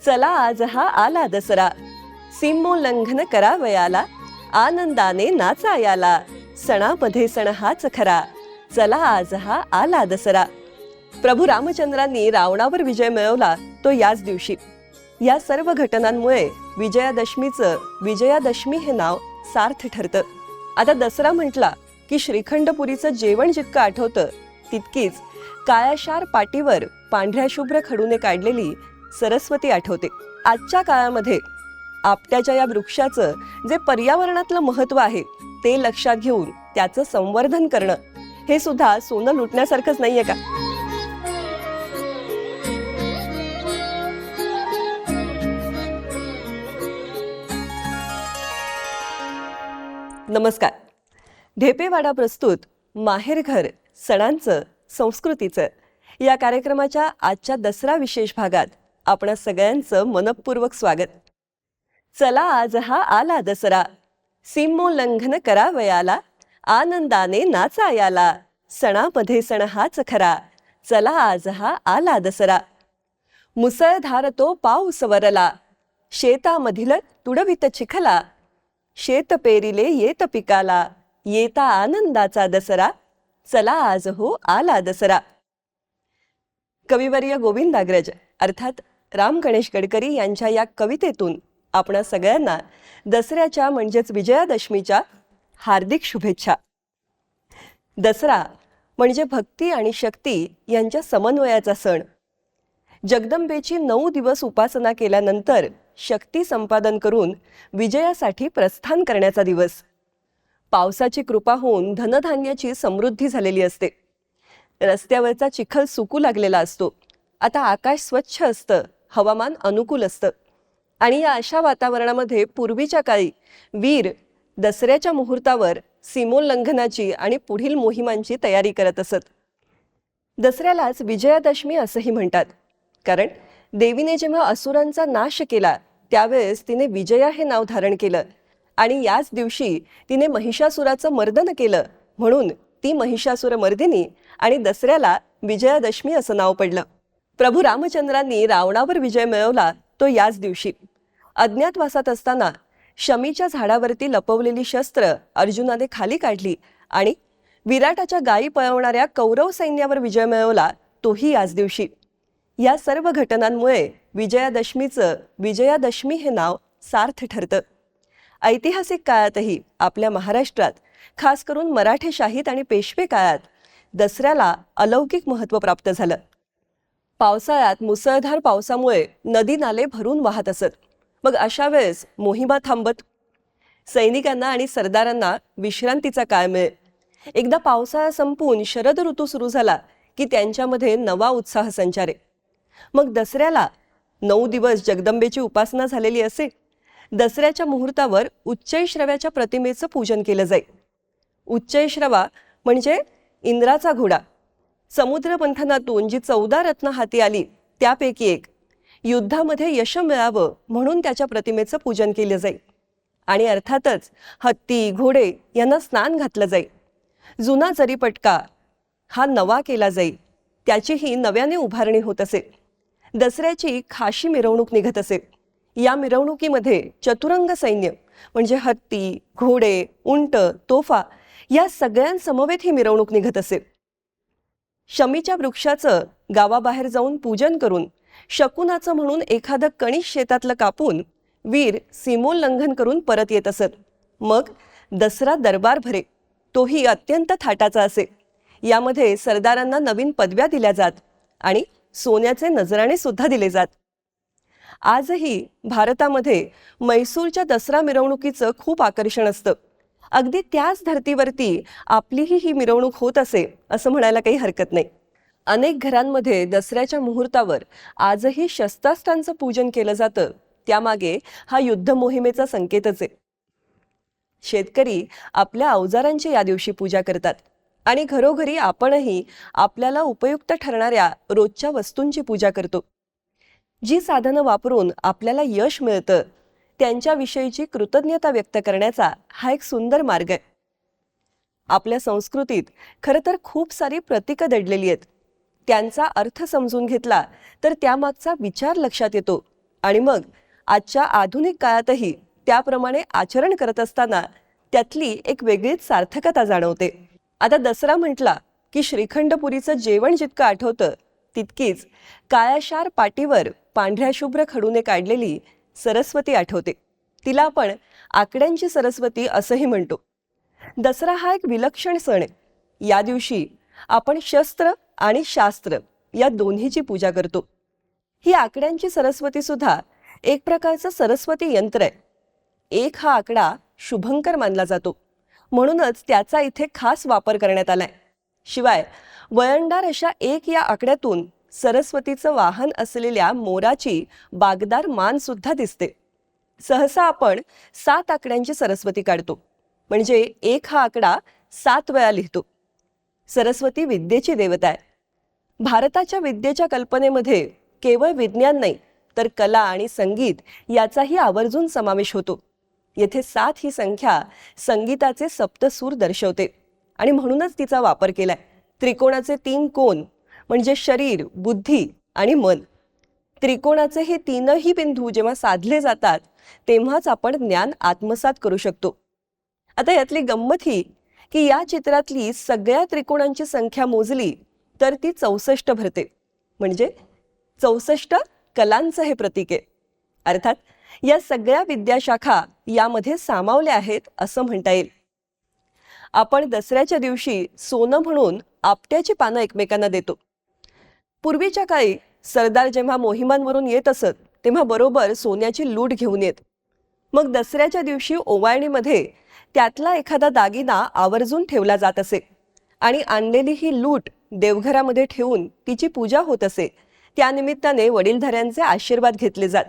चला आज हा आला दसरा, सीमोल्लंघन करावयाला, आनंदाने नाचायाला, सणामध्ये सण हाच खरा, चला आज हा आला दसरा. प्रभू रामचंद्रांनी रावणावर विजय मिळवला तो याच दिवशी. या सर्व घटनांमुळे विजयादशमीचं विजयादशमी हे नाव सार्थ ठरतं. आता दसरा म्हटला की श्रीखंडपुरीचं जेवण जितकं आठवतं तितकीच काळ्याशार पाटीवर पांढऱ्या शुभ्र खडूने काढलेली सरस्वती आठवते. आजच्या काळामध्ये आपट्याच्या या वृक्षाचं जे पर्यावरणातलं महत्त्व आहे ते लक्षात घेऊन त्याचं संवर्धन करणं हे सुद्धा सोनं लुटण्यासारखंच नाहीये का? नमस्कार. ढेपेवाडा प्रस्तुत माहेरघर सणांचं संस्कृतीचं या कार्यक्रमाच्या आजच्या दसरा विशेष भागात आपणा सगळ्यांचं मनपूर्वक स्वागत. चला आज हा आला दसरा, सीमोल्लंघन करावयाला, आनंदाने नाचायाला, सणामध्ये सण हाच खरा, चला आज हा आला दसरा. मुसळधार तो पाऊस वरला, शेतामधील तुडवित चिखला, शेत पेरिले येत पिकाला, येता आनंदाचा दसरा, चला आज हो आला दसरा. कविवर्य गोविंदाग्रज अर्थात राम गणेश गडकरी यांच्या या कवितेतून आपणा सगळ्यांना दसऱ्याच्या म्हणजेच विजयादशमीच्या हार्दिक शुभेच्छा. दसरा म्हणजे भक्ती आणि शक्ती यांच्या समन्वयाचा सण. जगदंबेची 9 दिवस उपासना केल्यानंतर शक्ती संपादन करून विजयासाठी प्रस्थान करण्याचा दिवस. पावसाची कृपा होऊन धनधान्याची समृद्धी झालेली असते. रस्त्यावरचा चिखल सुकू लागलेला असतो. आता आकाश स्वच्छ असतं, हवामान अनुकूल असतं आणि या अशा वातावरणामध्ये पूर्वीच्या काळी वीर दसऱ्याच्या मुहूर्तावर सीमोल्लंघनाची आणि पुढील मोहिमांची तयारी करत असत. दसऱ्यालाच विजयादशमी असंही म्हणतात, कारण देवीने जेव्हा असुरांचा नाश केला त्यावेळेस तिने विजया हे नाव धारण केलं आणि याच दिवशी तिने महिषासुराचं मर्दन केलं, म्हणून ती महिषासुर मर्दिनी आणि दसऱ्याला विजयादशमी असं नाव पडलं. प्रभू रामचंद्रांनी रावणावर विजय मिळवला तो याच दिवशी. अज्ञातवासात असताना शमीच्या झाडावरती लपवलेली शस्त्र अर्जुनाने खाली काढली आणि विराटाच्या गायी पळवणाऱ्या कौरव सैन्यावर विजय मिळवला तोही याच दिवशी. या सर्व घटनांमुळे विजयादशमीचं विजयादशमी हे नाव सार्थ ठरतं. ऐतिहासिक काळातही आपल्या महाराष्ट्रात खास करून मराठेशाहीत आणि पेशवे काळात दसऱ्याला अलौकिक महत्त्व प्राप्त झालं. पावसाळ्यात मुसळधार पावसामुळे नदी नाले भरून वाहत असत. मग अशा वेळेस मोहिमा थांबत. सैनिकांना आणि सरदारांना विश्रांतीचा काळ मिळे. एकदा पावसाळा संपून शरद ऋतू सुरू झाला की त्यांच्यामध्ये नवा उत्साह संचारे. मग दसऱ्याला 9 दिवस जगदंबेची उपासना झालेली असे. दसऱ्याच्या मुहूर्तावर उच्चैश्रव्याच्या प्रतिमेचं पूजन केलं जाईल. उच्चैश्रवा म्हणजे इंद्राचा घोडा. समुद्र मंथनातून जी 14 रत्न हाती आली त्यापैकी एक. युद्धामध्ये यश मिळावं म्हणून त्याच्या प्रतिमेचं पूजन केलं जाईल. आणि अर्थातच हत्ती घोडे यांना स्नान घातलं जाईल. जुना जरीपटका हा नवा केला जाईल, त्याचीही नव्याने उभारणी होत असे. दसऱ्याची खाशी मिरवणूक निघत असे. या मिरवणुकीमध्ये चतुरंग सैन्य म्हणजे हत्ती घोडे उंट तोफा या सगळ्यांसमवेत ही मिरवणूक निघत असे. शमीच्या वृक्षाचं गावाबाहेर जाऊन पूजन करून शकुनाचं म्हणून एखादं कणीस शेतातलं कापून वीर सीमोल्लंघन करून परत येत असत. मग दसरा दरबार भरे, तोही अत्यंत थाटाचा असे. यामध्ये सरदारांना नवीन पदव्या दिल्या जात आणि सोन्याचे नजराणे सुद्धा दिले जात. आजही भारतामध्ये म्हैसूरच्या दसरा मिरवणुकीचं खूप आकर्षण असतं. अगदी त्याच धर्तीवरती आपलीही ही मिरवणूक होत असे असं म्हणायला काही हरकत नाही. अनेक घरांमध्ये दसऱ्याच्या मुहूर्तावर आजही शस्त्रास्त्रांचं पूजन केलं जातं. त्यामागे हा युद्ध मोहिमेचा संकेतच आहे. शेतकरी आपल्या अवजारांची या दिवशी पूजा करतात आणि घरोघरी आपणही आपल्याला उपयुक्त ठरणाऱ्या रोजच्या वस्तूंची पूजा करतो. जी साधनं वापरून आपल्याला यश मिळतं त्यांच्याविषयीची कृतज्ञता व्यक्त करण्याचा हा एक सुंदर मार्ग आहे. आपल्या संस्कृतीत खरं तर खूप सारी प्रतीकं दडलेली आहेत. त्यांचा अर्थ समजून घेतला तर त्यामागचा विचार लक्षात येतो आणि मग आजच्या आधुनिक काळातही त्याप्रमाणे आचरण करत असताना त्यातली एक वेगळीच सार्थकता जाणवते. आता दसरा म्हटला की श्रीखंडपुरीचं जेवण जितकं आठवतं तितकीच काळ्याशार पाटीवर पांढऱ्या शुभ्र खडूने काढलेली सरस्वती आठवते. तिला आपण आकड्यांची सरस्वती असंही म्हणतो. दसरा हा एक विलक्षण सण आहे. या दिवशी आपण शस्त्र आणि शास्त्र या दोन्हीची पूजा करतो. ही आकड्यांची सरस्वती सुद्धा एक प्रकारचं सरस्वती यंत्र आहे. एक हा आकडा शुभंकर मानला जातो, म्हणूनच त्याचा इथे खास वापर करण्यात आलाय. शिवाय वयंडार अशा एक या आकड्यातून सरस्वतीचं वाहन असलेल्या मोराची बागदार मान सुद्धा दिसते. सहसा आपण 7 आकड्यांची सरस्वती काढतो, म्हणजे एक हा आकडा 7 वेळा लिहितो. सरस्वती विद्येची देवता आहे. भारताच्या विद्येच्या कल्पनेमध्ये केवळ विज्ञान नाही तर कला आणि संगीत याचाही आवर्जून समावेश होतो. येथे 7 ही संख्या संगीताचे सप्तसूर दर्शवते आणि म्हणूनच तिचा वापर केलाय. त्रिकोणाचे 3 कोन म्हणजे शरीर, बुद्धी आणि मन. त्रिकोणाचे हे 3ही बिंदू जेव्हा साधले जातात तेव्हाच आपण ज्ञान आत्मसात करू शकतो. आता यातली गंमत ही की या चित्रातली सगळ्या त्रिकोणांची संख्या मोजली तर ती 64 भरते. म्हणजे 64 कलांचं हे प्रतीक आहे. अर्थात या सगळ्या विद्याशाखा यामध्ये सामावल्या आहेत असं म्हणता येईल. आपण दसऱ्याच्या दिवशी सोनं म्हणून आपट्याची पानं एकमेकांना देतो. पूर्वीच्या काळी सरदार जेव्हा मोहिमांवरून येत असत तेव्हा बरोबर सोन्याची लूट घेऊन येत. मग दसऱ्याच्या दिवशी ओवाळणीमध्ये त्यातला एखादा दागिना आवर्जून ठेवला जात असे आणि आणलेली ही लूट देवघरामध्ये ठेवून तिची पूजा होत असे. त्यानिमित्ताने वडीलधाऱ्यांचे आशीर्वाद घेतले जात.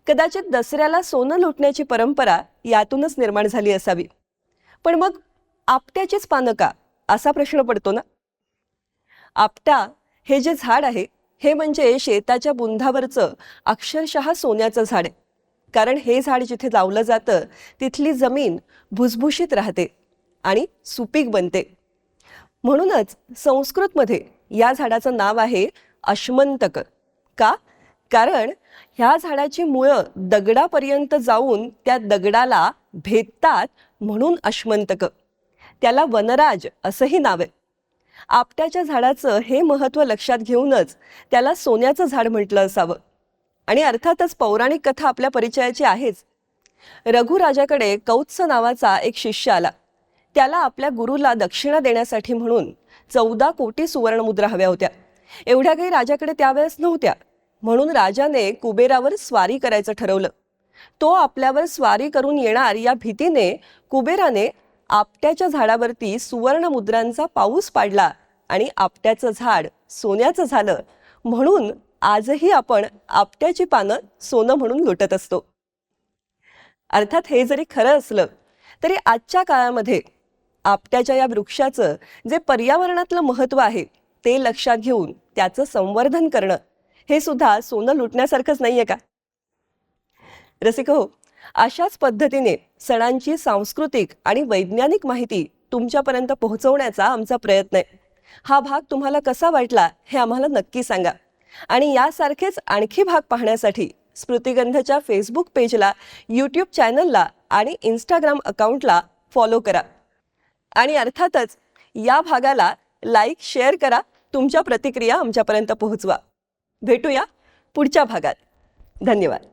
कदाचित दसऱ्याला सोनं लुटण्याची परंपरा यातूनच निर्माण झाली असावी. पण मग आपट्याचीच पानं का असा प्रश्न पडतो ना. आपटा हे जे झाड आहे हे म्हणजे शेताच्या बुंधावरचं अक्षरशः सोन्याचं झाड आहे. कारण हे झाड जिथे लावलं जातं तिथली जमीन भुसभुशीत राहते आणि सुपीक बनते. म्हणूनच संस्कृतमध्ये या झाडाचं नाव आहे अश्मंतक. का? कारण ह्या झाडाची मुळं दगडापर्यंत जाऊन त्या दगडाला भेदतात म्हणून अश्मंतक. त्याला वनराज असंही नाव आहे. आपट्याच्या झाडाचं हे महत्त्व लक्षात घेऊनच त्याला सोन्याचं झाड म्हटलं असावं. आणि अर्थातच पौराणिक कथा आपल्या परिचयाची आहेच. रघुराजाकडे कौत्स नावाचा एक शिष्य आला. त्याला आपल्या गुरुला दक्षिणा देण्यासाठी म्हणून 14 कोटी सुवर्णमुद्रा हव्या होत्या. एवढ्या काही राजाकडे त्यावेळेस नव्हत्या. म्हणून राजाने कुबेरावर स्वारी करायचं ठरवलं. तो आपल्यावर स्वारी करून येणार या भीतीने कुबेराने आपट्याच्या झाडावरती सुवर्णमुद्रांचा पाऊस पाडला आणि आपट्याचं झाड सोन्याचं झालं. म्हणून आजही आपण आपट्याची पानं सोनं म्हणून लुटत असतो. अर्थात हे जरी खरं असलं तरी आजच्या काळामध्ये आपट्याच्या या वृक्षाचं जे पर्यावरणातलं महत्त्व आहे ते लक्षात घेऊन त्याचं संवर्धन करणं हे सुद्धा सोनं लुटण्यासारखंच नाहीये का. रसिक हो, अशाच पद्धतीने सणांची सांस्कृतिक आणि वैज्ञानिक माहिती तुमच्यापर्यंत पोहोचवण्याचा आमचा प्रयत्न आहे. हा भाग तुम्हाला कसा वाटला हे आम्हाला नक्की सांगा. आणि यासारखेच आणखी भाग पाहण्यासाठी स्मृतिगंधच्या फेसबुक पेजला, यूट्यूब चॅनलला आणि इंस्टाग्राम अकाउंटला फॉलो करा. आणि अर्थातच या भागाला लाईक, शेअर करा. तुमच्या प्रतिक्रिया आमच्यापर्यंत पोहोचवा. भेटूया पुढच्या भागात. धन्यवाद.